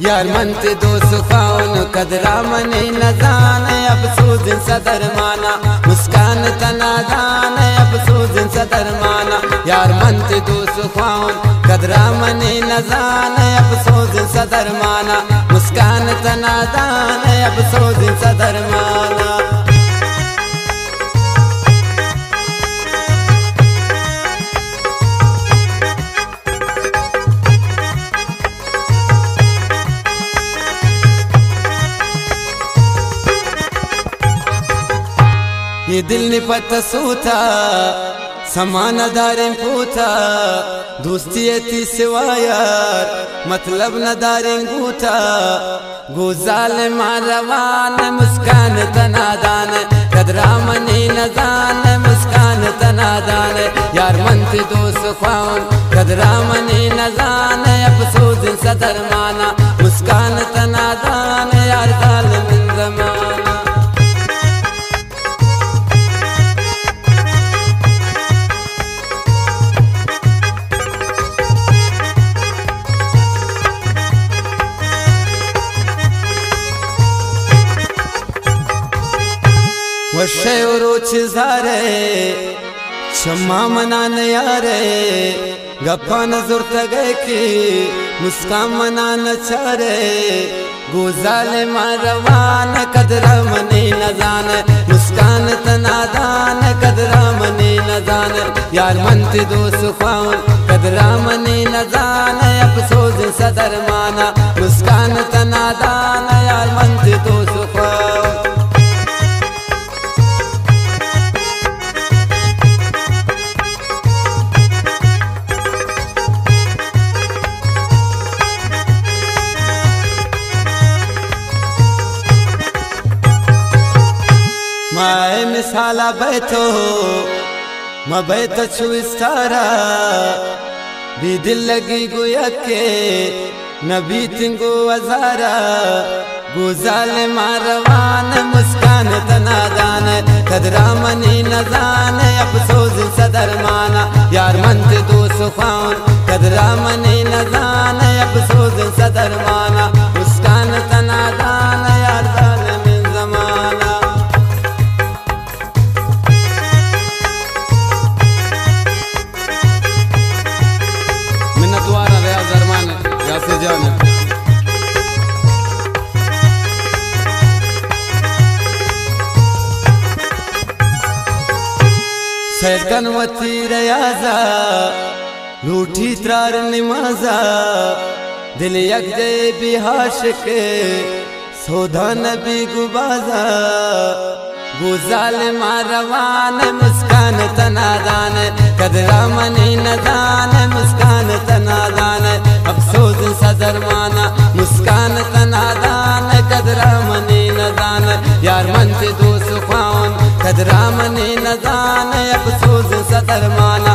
यार मनते दोस्त खाउन कदरा मने न जाने अब सूझ सदर माना मुस्कान तना जाने अब सूझ सदर माना यार मनते दोस्त खाउन कदरा मने न जाने अब सूझ सदर माना मुस्कान तना जाने अब सूझ सदर माना ये दिल ने पता सूथा समाना दारे पूथा दोस्ती एती सिवा यार मतलब न दारे गूथा गुजाल मारवान मुस्कान तनादान कदरा मनी न जान मुस्कान तनादान यार मनते दोस्त ख्वाउन कदरा मनी न जान अब सूझ सदर माना मुस्कान तनादान यार गाल मिन जमाना वशे रोच जारे क्षमा मनान यारे गप्पन जुर्त गए की मुस्कान मनान चारे गुजाल मारवान कदरा मनी न जान मुस्कान तनादान कदरा मनी न जान यार मनते दोस्त ख्वाउन कदरा मनी न जान अब सोच सदर माना मुस्कान तनादान यार मनते दोस्त ख्वाउन माए मिसाला बैठो मैं बैठ छु इस्तारा भी दिल लगी गुया के नबी तिंगो अजारा गुजाल मारवान मुस्कान तनादान कदरा मनी न जान अब सोच सदर माना यार मनते दोस्त ख्वाउन कदरा मनी न जान अब सोच सदर माना मुस्कान तनादान यार गाल मिन जमाना से जाने सैकन वती रयाजा रूठी त्रार निमाजा दिल यक दे बिहाश के सौधा नबी गुबाजा गुजाल मारवान मुस्कान तनादान कदरा मनी न जान मुस्कान तनादान अफसोस सदर माना मुस्कान तनादान कदरा मनी न जान यार मनते दोस्त ख्वाउन कदरा मनी न जान अफसोस सदर माना